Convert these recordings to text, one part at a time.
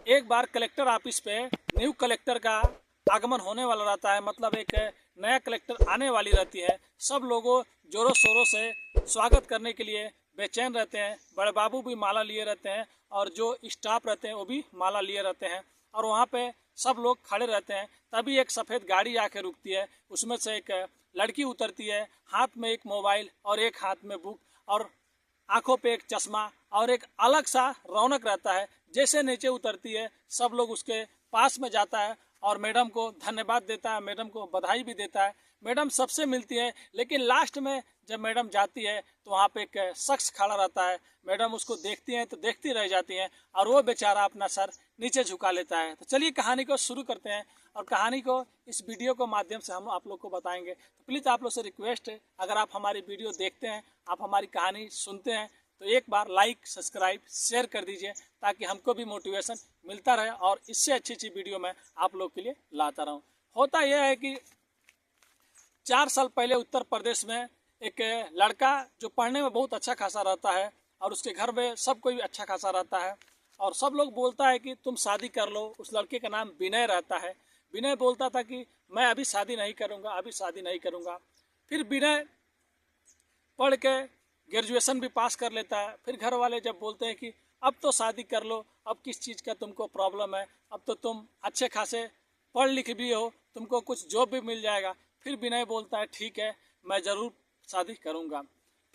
एक बार collector office पे new collector का आगमन होने वाला रहता है, मतलब एक नया कलेक्टर आने वाली रहती है। सब लोगों जोरों शोरों से स्वागत करने के लिए बेचैन रहते हैं। बड़े बाबू भी माला लिए रहते हैं और जो स्टाफ रहते हैं वो भी माला लिए रहते हैं और वहाँ पे सब लोग खड़े रहते हैं। तभी एक सफ़ेद गाड़ी आके रुकती है, उसमें से एक लड़की उतरती है, हाथ में एक मोबाइल और एक हाथ में बुक और आंखों पे एक चश्मा और एक अलग सा रौनक रहता है। जैसे नीचे उतरती है सब लोग उसके पास में जाता है और मैडम को धन्यवाद देता है, मैडम को बधाई भी देता है। मैडम सबसे मिलती है, लेकिन लास्ट में जब मैडम जाती है तो वहाँ पे एक शख्स खड़ा रहता है। मैडम उसको देखती हैं तो देखती रह जाती हैं और वो बेचारा अपना सर नीचे झुका लेता है। तो चलिए कहानी को शुरू करते हैं और कहानी को इस वीडियो को माध्यम से हम आप लोग को बताएंगे। तो प्लीज़ आप लोग से रिक्वेस्ट है, अगर आप हमारी वीडियो देखते हैं, आप हमारी कहानी सुनते हैं तो एक बार लाइक सब्सक्राइब शेयर कर दीजिए ताकि हमको भी मोटिवेशन मिलता रहे और इससे अच्छी अच्छी वीडियो मैं आप लोग के लिए लाता रहूं। होता यह है कि 4 साल पहले उत्तर प्रदेश में एक लड़का जो पढ़ने में बहुत अच्छा खासा रहता है और उसके घर में सब कोई अच्छा खासा रहता है और सब लोग बोलता है कि तुम शादी कर लो। उस लड़के का नाम विनय रहता है। विनय बोलता था कि मैं अभी शादी नहीं करूँगा, अभी शादी नहीं करूँगा। फिर विनय पढ़ के ग्रेजुएशन भी पास कर लेता है। फिर घर वाले जब बोलते हैं कि अब तो शादी कर लो, अब किस चीज़ का तुमको प्रॉब्लम है, अब तो तुम अच्छे खासे पढ़ लिख भी हो, तुमको कुछ जॉब भी मिल जाएगा। फिर विनय बोलता है ठीक है, मैं ज़रूर शादी करूँगा।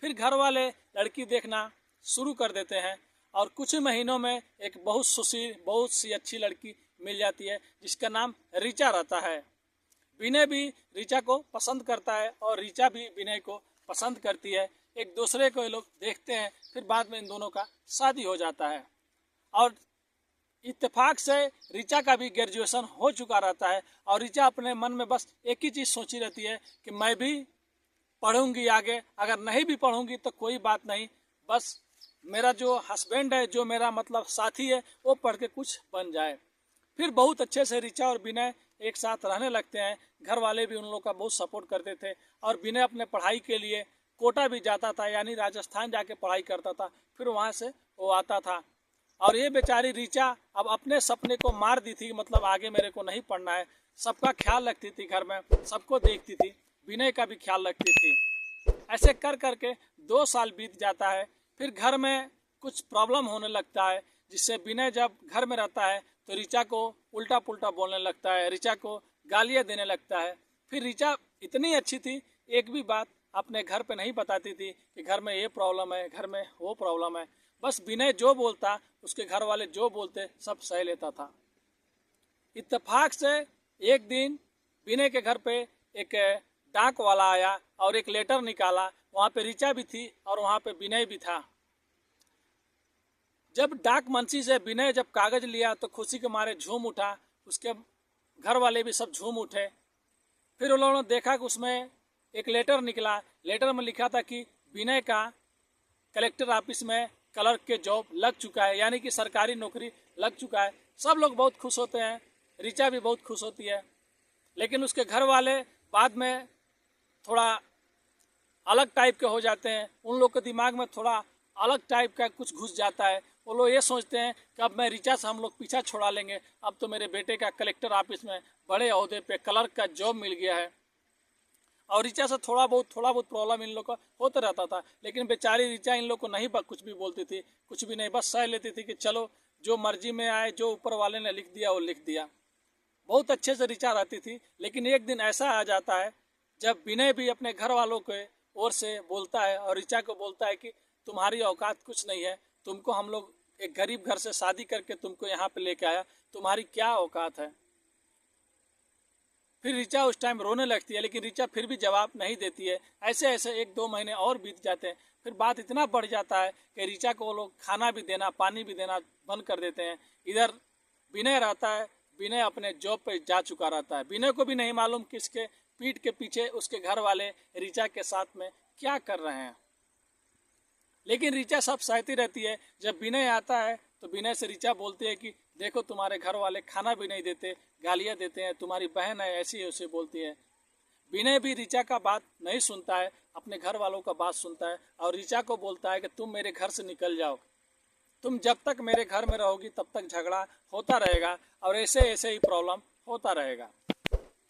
फिर घर वाले लड़की देखना शुरू कर देते हैं और कुछ महीनों में एक बहुत सी अच्छी लड़की मिल जाती है जिसका नाम ऋचा रहता है। विनय भी ऋचा को पसंद करता है और ऋचा भी विनय को पसंद करती है। एक दूसरे को ये लोग देखते हैं, फिर बाद में इन दोनों का शादी हो जाता है और इत्तेफाक से ऋचा का भी ग्रेजुएशन हो चुका रहता है और ऋचा अपने मन में बस एक ही चीज़ सोची रहती है कि मैं भी पढ़ूंगी आगे, अगर नहीं भी पढ़ूंगी तो कोई बात नहीं, बस मेरा जो हस्बैंड है, जो मेरा मतलब साथी है, वो पढ़ के कुछ बन जाए। फिर बहुत अच्छे से ऋचा और विनय एक साथ रहने लगते हैं। घर वाले भी उन लोगों का बहुत सपोर्ट करते थे और विनय अपने पढ़ाई के लिए कोटा भी जाता था, यानी राजस्थान जाके पढ़ाई करता था। फिर वहाँ से वो आता था और ये बेचारी ऋचा अब अपने सपने को मार दी थी, मतलब आगे मेरे को नहीं पढ़ना है। सबका ख्याल रखती थी, घर में सबको देखती थी, विनय का भी ख्याल रखती थी। ऐसे कर करके 2 साल बीत जाता है। फिर घर में कुछ प्रॉब्लम होने लगता है जिससे विनय जब घर में रहता है तो ऋचा को उल्टा पुल्टा बोलने लगता है, ऋचा को गालियाँ देने लगता है। फिर ऋचा इतनी अच्छी थी, एक भी बात अपने घर पे नहीं बताती थी कि घर में ये प्रॉब्लम है, घर में वो प्रॉब्लम है। बस विनय जो बोलता, उसके घर वाले जो बोलते सब सह लेता था। इत्तेफाक से एक दिन विनय के घर पे एक डाक वाला आया और एक लेटर निकाला। वहाँ पे ऋचा भी थी और वहाँ पे विनय भी था। जब डाक मंची से विनय जब कागज लिया तो खुशी के मारे झूम उठा, उसके घर वाले भी सब झूम उठे। फिर उन लोगों ने देखा कि उसमें एक लेटर निकला। लेटर में लिखा था कि विनय का कलेक्टर ऑफिस में क्लर्क के जॉब लग चुका है, यानी कि सरकारी नौकरी लग चुका है। सब लोग बहुत खुश होते हैं, ऋचा भी बहुत खुश होती है। लेकिन उसके घर वाले बाद में थोड़ा अलग टाइप के हो जाते हैं, उन लोग के दिमाग में थोड़ा अलग टाइप का कुछ घुस जाता है। वो लोग ये सोचते हैं कि अब मैं ऋचा से हम लोग पीछा छुड़ा लेंगे, अब तो मेरे बेटे का कलेक्टर ऑफिस में बड़े ओहदे पे क्लर्क का जॉब मिल गया है। और ऋचा से थोड़ा बहुत प्रॉब्लम इन लोग का होता रहता था, लेकिन बेचारी ऋचा इन लोग को नहीं कुछ भी बोलती थी, कुछ भी नहीं, बस सह लेती थी कि चलो जो मर्जी में आए, जो ऊपर वाले ने लिख दिया वो लिख दिया। बहुत अच्छे से ऋचा रहती थी। लेकिन एक दिन ऐसा आ जाता है जब विनय भी अपने घर वालों के ओर से बोलता है और ऋचा को बोलता है कि तुम्हारी औकात कुछ नहीं है, तुमको हम लोग एक गरीब घर से शादी करके तुमको यहाँ पे लेके आया, तुम्हारी क्या औकात है। फिर ऋचा उस टाइम रोने लगती है, लेकिन ऋचा फिर भी जवाब नहीं देती है। ऐसे ऐसे 1-2 महीने और बीत जाते हैं। फिर बात इतना बढ़ जाता है कि ऋचा को वो लोग खाना भी देना, पानी भी देना बंद कर देते हैं। इधर विनय रहता है, विनय अपने जॉब पे जा चुका रहता है। विनय को भी नहीं मालूम कि इसके पीठ के पीछे उसके घर वाले ऋचा के साथ में क्या कर रहे हैं। लेकिन ऋचा सब सहती रहती है। जब विनय आता है तो विनय से ऋचा बोलती है कि देखो तुम्हारे घर वाले खाना भी नहीं देते, गालियाँ देते हैं, तुम्हारी बहन है ऐसी है, उसे बोलती है। विनय भी ऋचा का बात नहीं सुनता है, अपने घर वालों का बात सुनता है और ऋचा को बोलता है कि तुम मेरे घर से निकल जाओ। तुम जब तक मेरे घर में रहोगी तब तक झगड़ा होता रहेगा और ऐसे ऐसे ही प्रॉब्लम होता रहेगा।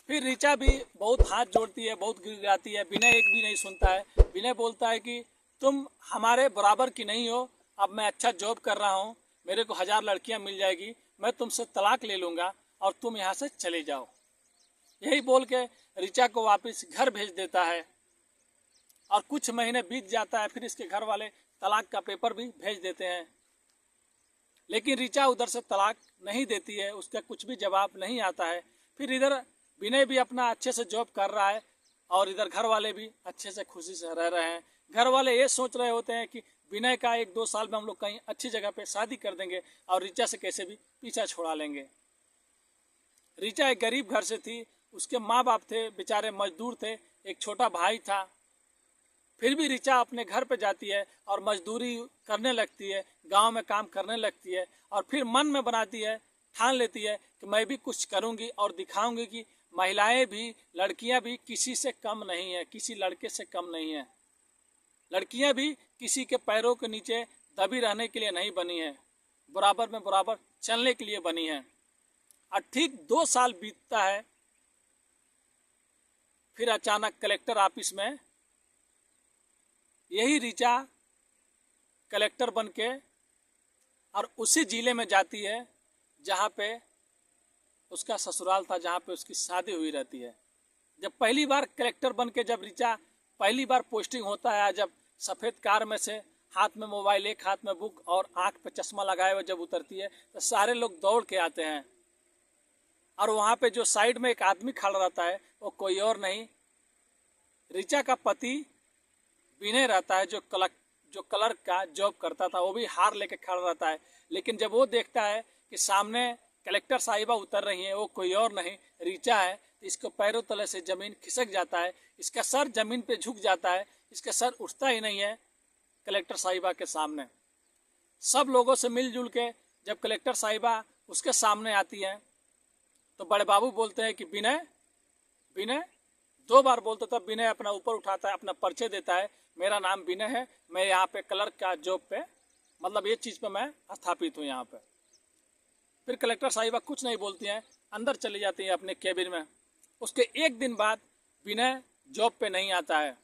फिर ऋचा भी बहुत हाथ जोड़ती है, बहुत गिड़गिड़ाती है। विनय एक भी नहीं सुनता है। विनय बोलता है कि तुम हमारे बराबर की नहीं हो, अब मैं अच्छा जॉब कर रहा हूँ, मेरे को 1000 लड़कियाँ मिल जाएगी, मैं तुमसे तलाक ले लूँगा और तुम यहाँ से चले जाओ। यही बोल के ऋचा को वापस घर भेज देता है और कुछ महीने बीत जाता है। फिर इसके घर वाले तलाक का पेपर भी भेज देते हैं, लेकिन ऋचा उधर से तलाक नहीं देती है, उसका कुछ भी जवाब नहीं आता है। फिर इधर विनय भी अपना अच्छे से जॉब कर रहा है और इधर घर वाले भी अच्छे से खुशी से रह रहे हैं। घर वाले ये सोच रहे होते हैं कि विनय का 1-2 साल में हम लोग कहीं अच्छी जगह पे शादी कर देंगे और ऋचा से कैसे भी पीछा छुड़ा लेंगे। ऋचा एक गरीब घर से थी, उसके माँ बाप थे बेचारे मजदूर थे, एक छोटा भाई था। फिर भी ऋचा अपने घर पे जाती है और मजदूरी करने लगती है, गांव में काम करने लगती है और फिर मन में बनाती है, ठान लेती है कि मैं भी कुछ करूंगी और दिखाऊंगी कि महिलाएं भी, लड़कियां भी किसी से कम नहीं है, किसी लड़के से कम नहीं है। लड़कियां भी किसी के पैरों के नीचे दबी रहने के लिए नहीं बनी है, बराबर में बराबर चलने के लिए बनी है। और ठीक 2 साल बीतता है। फिर अचानक कलेक्टर ऑफिस में यही ऋचा कलेक्टर बन के और उसी जिले में जाती है जहाँ पे उसका ससुराल था, जहाँ पे उसकी शादी हुई रहती है। जब पहली बार कलेक्टर बन के जब ऋचा पहली बार पोस्टिंग होता है, जब सफ़ेद कार में से हाथ में मोबाइल, एक हाथ में बुक और आँख पे चश्मा लगाए हुए जब उतरती है तो सारे लोग दौड़ के आते हैं। और वहाँ पे जो साइड में एक आदमी खड़ा रहता है वो कोई और नहीं, ऋचा का पति विनय रहता है, जो क्लर्क का जॉब करता था। वो भी हार लेके खड़ा रहता है। लेकिन जब वो देखता है कि सामने कलेक्टर साहिबा उतर रही हैं, वो कोई और नहीं ऋचा है, तो इसको पैरों तले से ज़मीन खिसक जाता है, इसका सर ज़मीन पे झुक जाता है, इसका सर उठता ही नहीं है कलेक्टर साहिबा के सामने। सब लोगों से मिलजुल के जब कलेक्टर साहिबा उसके सामने आती हैं तो बड़े बाबू बोलते हैं कि विनय, विनय 2 बार बोलते, तब विनय अपना ऊपर उठाता है, अपना परिचय देता है, मेरा नाम विनय है, मैं यहाँ पे क्लर्क का जॉब पे, मतलब ये चीज़ पे मैं स्थापित हूँ यहाँ पे। फिर कलेक्टर साहिबा कुछ नहीं बोलती हैं, अंदर चली जाती हैं अपने केबिन में। उसके 1 दिन बाद विनय जॉब पे नहीं आता है।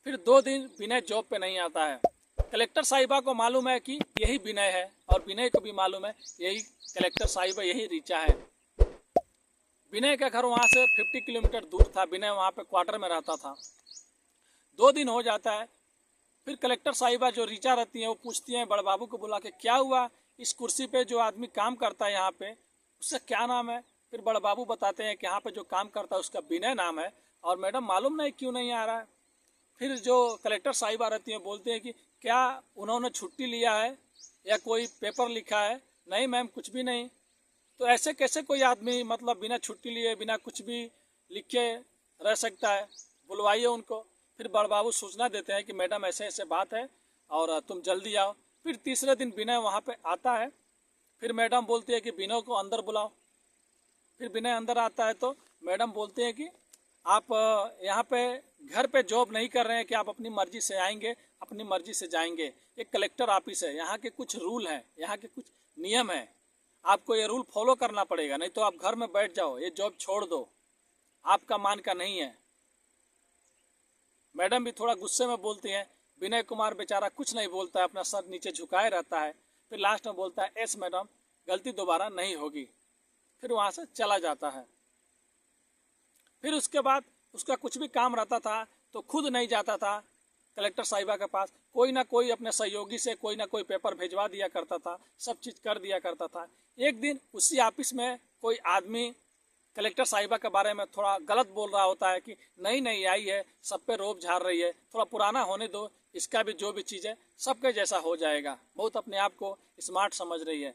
फिर 2 दिन विनय जॉब पे नहीं आता है। कलेक्टर साहिबा को मालूम है कि यही विनय है और विनय को भी मालूम है यही कलेक्टर साहिबा, यही ऋचा है। विनय का घर वहाँ से 50 किलोमीटर दूर था। विनय वहाँ पे क्वार्टर में रहता था। 2 दिन हो जाता है। फिर कलेक्टर साहिबा जो ऋचा रहती हैं वो पूछती हैं बड़े बाबू को बुला के, क्या हुआ, इस कुर्सी पे जो आदमी काम करता है यहाँ पे उसका क्या नाम है। फिर बड़े बाबू बताते हैं कि यहाँ पे जो काम करता है उसका विनय नाम है और मैडम मालूम नहीं क्यों नहीं आ रहा है। फिर जो कलेक्टर साहिबा रहती हैं बोलते हैं कि क्या उन्होंने छुट्टी लिया है या कोई पेपर लिखा है। नहीं मैम, कुछ भी नहीं। तो ऐसे कैसे कोई आदमी मतलब बिना छुट्टी लिए, बिना कुछ भी लिखे रह सकता है, बुलवाइए उनको। फिर बड़ बाबू सूचना देते हैं कि मैडम ऐसे ऐसे बात है और तुम जल्दी आओ। फिर तीसरे दिन विनय वहाँ पे आता है। फिर मैडम बोलती है कि विनय को अंदर बुलाओ। फिर विनय अंदर आता है तो मैडम बोलते हैं कि आप यहाँ पे घर पे जॉब नहीं कर रहे हैं कि आप अपनी मर्जी से आएंगे, अपनी मर्जी से जाएंगे। एक कलेक्टर ऑफिस है, यहाँ के कुछ रूल हैं, यहाँ के कुछ नियम हैं, आपको ये रूल फॉलो करना पड़ेगा, नहीं तो आप घर में बैठ जाओ, ये जॉब छोड़ दो, आपका मान का नहीं है। मैडम भी थोड़ा गुस्से में बोलती हैं। विनय कुमार बेचारा कुछ नहीं बोलता है, अपना सर नीचे झुकाए रहता है। फिर लास्ट में बोलता है, यस मैडम, गलती दोबारा नहीं होगी। फिर वहाँ से चला जाता है। फिर उसके बाद उसका कुछ भी काम रहता था तो खुद नहीं जाता था कलेक्टर साहिबा के पास, कोई ना कोई अपने सहयोगी से कोई ना कोई पेपर भिजवा दिया करता था, सब चीज़ कर दिया करता था। एक दिन उसी ऑफिस में कोई आदमी कलेक्टर साहिबा के बारे में थोड़ा गलत बोल रहा होता है कि नई नई आई है, सब पे रोब झाड़ रही है, थोड़ा पुराना होने दो, इसका भी जो भी चीज़ है सबके जैसा हो जाएगा, बहुत अपने आप को स्मार्ट समझ रही है।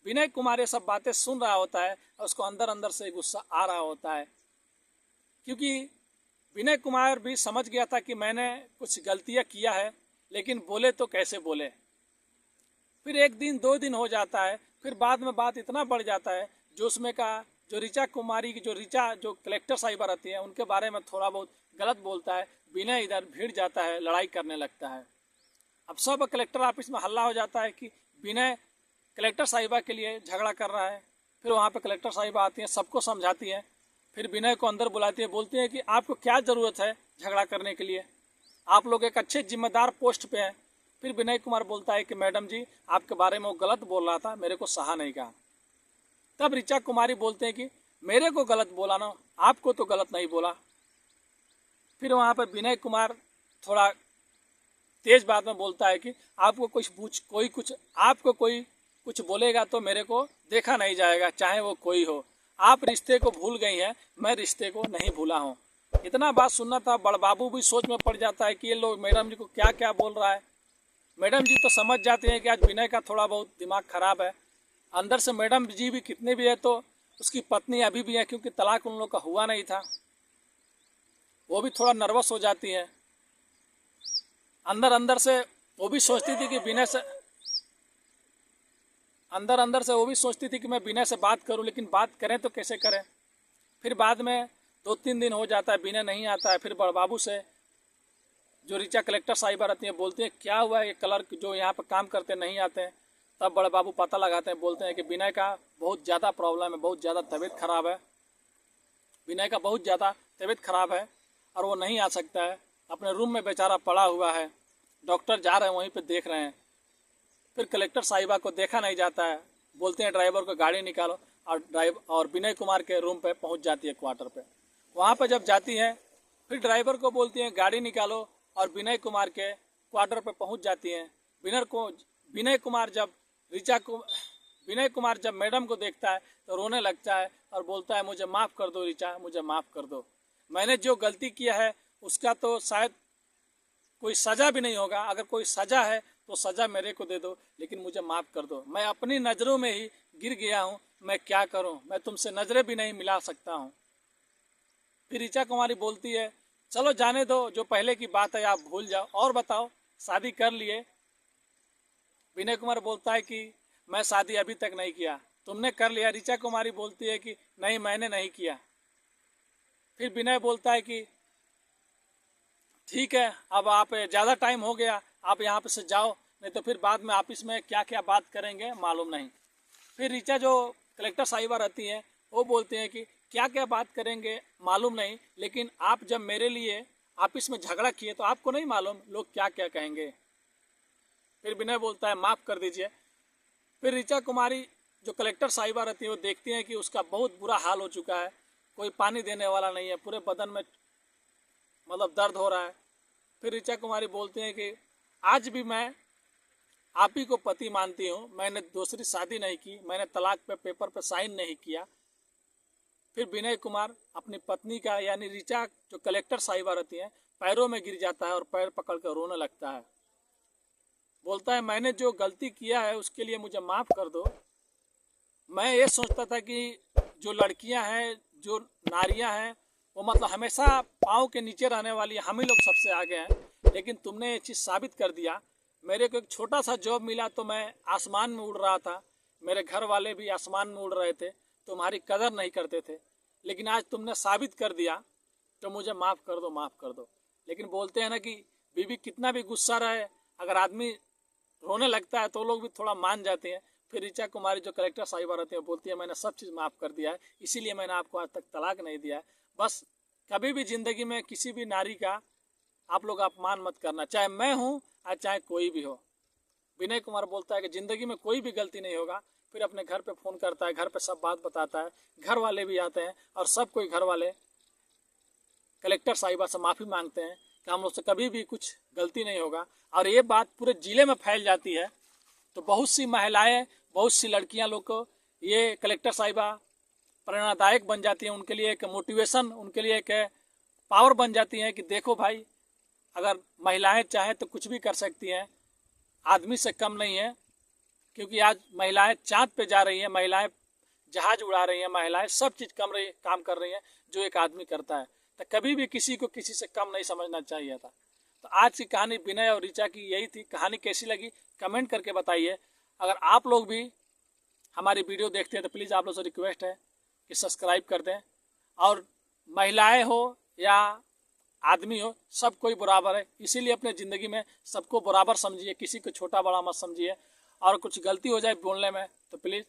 विनय कुमार ये सब बातें सुन रहा होता है और उसको अंदर अंदर से गुस्सा आ रहा होता है, क्योंकि विनय कुमार भी समझ गया था कि मैंने कुछ गलतियां किया है, लेकिन बोले तो कैसे बोले। फिर 1 दिन 2 दिन हो जाता है। फिर बाद में बात इतना बढ़ जाता है, जो उसमें का जो ऋचा कुमारी की जो कलेक्टर साहिबा रहती है उनके बारे में थोड़ा बहुत गलत बोलता है। विनय इधर भिड़ जाता है, लड़ाई करने लगता है। अब सब कलेक्टर ऑफिस में हल्ला हो जाता है कि विनय कलेक्टर साहिबा के लिए झगड़ा कर रहा है। फिर वहाँ पे कलेक्टर साहिबा आती हैं, सबको समझाती हैं, फिर विनय को अंदर बुलाती है, बोलती है कि आपको क्या ज़रूरत है झगड़ा करने के लिए, आप लोग एक अच्छे जिम्मेदार पोस्ट पे हैं। फिर विनय कुमार बोलता है कि मैडम जी आपके बारे में वो गलत बोल रहा था, मेरे को सहा नहीं कहा। तब ऋचा कुमारी बोलते हैं कि मेरे को गलत बोला ना, आपको तो गलत नहीं बोला। फिर वहाँ पर विनय कुमार थोड़ा तेज बात में बोलता है कि आपको कोई कुछ बोलेगा तो मेरे को देखा नहीं जाएगा, चाहे वो कोई हो। आप रिश्ते को भूल गई हैं, मैं रिश्ते को नहीं भूला हूँ। इतना बात सुनना था, बड़बाबू भी सोच में पड़ जाता है कि ये लोग मैडम जी को क्या क्या बोल रहा है। मैडम जी तो समझ जाते हैं कि आज विनय का थोड़ा बहुत दिमाग खराब है। अंदर से मैडम जी भी कितने भी है तो उसकी पत्नी अभी भी है, क्योंकि तलाक उन लोग का हुआ नहीं था, वो भी थोड़ा नर्वस हो जाती है। अंदर अंदर से वो भी सोचती थी कि विनय से वो भी सोचती थी कि मैं विनय से बात करूं, लेकिन बात करें तो कैसे करें। फिर बाद में 2-3 दिन हो जाता है, विनय नहीं आता है। फिर बड़बाबू से जो ऋचा कलेक्टर साहिबा रहती हैं बोलती हैं क्या हुआ है, ये क्लर्क जो यहाँ पर काम करते नहीं आते हैं। तब बड़बाबू पता लगाते हैं, बोलते हैं कि विनय का बहुत ज़्यादा प्रॉब्लम है, बहुत ज़्यादा तबीयत खराब है, विनय का बहुत ज़्यादा तबीयत खराब है और वो नहीं आ सकता है। अपने रूम में बेचारा पड़ा हुआ है, डॉक्टर जा रहे हैं वहीं पे देख रहे हैं। फिर कलेक्टर साहिबा को देखा नहीं जाता है, बोलते हैं ड्राइवर को गाड़ी निकालो, और विनय कुमार के रूम पे पहुंच जाती है, क्वार्टर पे। वहाँ पे जब जाती है फिर ड्राइवर को बोलती हैं गाड़ी निकालो, और विनय कुमार के क्वार्टर पे पहुंच जाती हैं। विनय कुमार जब मैडम को देखता है तो रोने लगता है और बोलता है मुझे माफ़ कर दो ऋचा, मुझे माफ़ कर दो, मैंने जो गलती किया है उसका तो शायद कोई सज़ा भी नहीं होगा, अगर कोई सज़ा है तो सज़ा मेरे को दे दो, लेकिन मुझे माफ़ कर दो, मैं अपनी नज़रों में ही गिर गया हूँ, मैं क्या करूँ, मैं तुमसे नज़रें भी नहीं मिला सकता हूँ। फिर ऋचा कुमारी बोलती है चलो जाने दो, जो पहले की बात है आप भूल जाओ, और बताओ शादी कर लिए। विनय कुमार बोलता है कि मैं शादी अभी तक नहीं किया, तुमने कर लिया। ऋचा कुमारी बोलती है कि नहीं, मैंने नहीं किया। फिर विनय बोलता है कि ठीक है, अब आप ज़्यादा टाइम हो गया, आप यहाँ पे से जाओ, नहीं तो फिर बाद में ऑफिस में क्या क्या बात करेंगे मालूम नहीं। फिर ऋचा जो कलेक्टर साहिबा रहती हैं वो बोलती हैं कि क्या क्या बात करेंगे मालूम नहीं, लेकिन आप जब मेरे लिए ऑफिस में झगड़ा किए तो आपको नहीं मालूम लोग क्या क्या कहेंगे। फिर विनय बोलता है माफ़ कर दीजिए। फिर ऋचा कुमारी जो कलेक्टर साहिबा रहती है वो देखती हैं कि उसका बहुत बुरा हाल हो चुका है, कोई पानी देने वाला नहीं है, पूरे बदन में मतलब दर्द हो रहा है। फिर ऋचा कुमारी बोलती हैं कि आज भी मैं आप ही को पति मानती हूँ, मैंने दूसरी शादी नहीं की, मैंने तलाक पे पेपर पे साइन नहीं किया। फिर विनय कुमार अपनी पत्नी का यानी ऋचा जो कलेक्टर साहिबा रहती हैं पैरों में गिर जाता है और पैर पकड़ कर रोने लगता है, बोलता है मैंने जो गलती किया है उसके लिए मुझे माफ़ कर दो। मैं ये सोचता था कि जो लड़कियां हैं, जो नारियां हैं, वो मतलब हमेशा पाँव के नीचे रहने वाली, हम ही लोग सबसे आगे हैं, लेकिन तुमने ये चीज़ साबित कर दिया। मेरे को एक छोटा सा जॉब मिला तो मैं आसमान में उड़ रहा था, मेरे घर वाले भी आसमान में उड़ रहे थे, तुम्हारी कदर नहीं करते थे, लेकिन आज तुमने साबित कर दिया तो मुझे माफ़ कर दो, माफ़ कर दो। लेकिन बोलते हैं ना कि बीवी कितना भी गुस्सा रहे, अगर आदमी रोने लगता है तो लोग भी थोड़ा मान जाते हैं। फिर ऋचा कुमारी जो कलेक्टर साहिबा रहती है बोलती है मैंने सब चीज़ माफ़ कर दिया है, इसीलिए मैंने आपको आज तक तलाक नहीं दिया है। बस कभी भी ज़िंदगी में किसी भी नारी का आप लोग अपमान मत करना, चाहे मैं हूँ और चाहे कोई भी हो। विनय कुमार बोलता है कि ज़िंदगी में कोई भी गलती नहीं होगा। फिर अपने घर पे फ़ोन करता है, घर पे सब बात बताता है, घर वाले भी आते हैं और सब कोई घर वाले कलेक्टर साहिबा से माफ़ी मांगते हैं कि हम लोग से कभी भी कुछ गलती नहीं होगा। और ये बात पूरे ज़िले में फैल जाती है तो बहुत सी महिलाएं, बहुत सी लड़कियां लोग को ये कलेक्टर साहिबा प्रेरणादायक बन जाती हैं, उनके लिए एक मोटिवेशन, उनके लिए एक पावर बन जाती हैं कि देखो भाई, अगर महिलाएं चाहें तो कुछ भी कर सकती हैं, आदमी से कम नहीं है। क्योंकि आज महिलाएं चाँद पे जा रही हैं, महिलाएं जहाज उड़ा रही हैं, महिलाएं सब चीज़ काम कर रही हैं जो एक आदमी करता है। तो कभी भी किसी को किसी से कम नहीं समझना चाहिए था। तो आज की कहानी विनय और ऋचा की यही थी। कहानी कैसी लगी कमेंट करके बताइए। अगर आप लोग भी हमारी वीडियो देखते हैं तो प्लीज़ आप लोग से रिक्वेस्ट है कि सब्सक्राइब कर दें। और महिलाएं हो या आदमी हो, सब कोई बराबर है। इसीलिए अपने ज़िंदगी में सबको बराबर समझिए, किसी को छोटा बड़ा मत समझिए। और कुछ गलती हो जाए बोलने में तो प्लीज़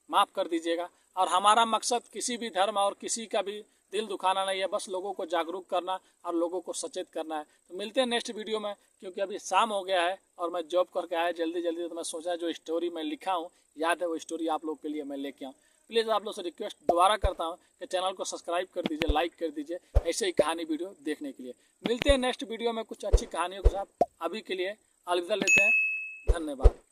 माफ़ कर दीजिएगा। और हमारा मकसद किसी भी धर्म और किसी का भी दिल दुखाना नहीं है, बस लोगों को जागरूक करना और लोगों को सचेत करना है। तो मिलते हैं नेक्स्ट वीडियो में, क्योंकि अभी शाम हो गया है और मैं जॉब करके आया जल्दी जल्दी, तो मैं सोचा जो स्टोरी मैं लिखा हूँ याद है वो स्टोरी आप लोग के लिए मैं लेके आऊँ। प्लीज़ आप लोग से रिक्वेस्ट दोबारा करता हूँ कि चैनल को सब्सक्राइब कर दीजिए, लाइक कर दीजिए ऐसे ही कहानी वीडियो देखने के लिए। मिलते हैं नेक्स्ट वीडियो में कुछ अच्छी कहानियों के साथ। अभी के लिए अलविदा लेते हैं। धन्यवाद।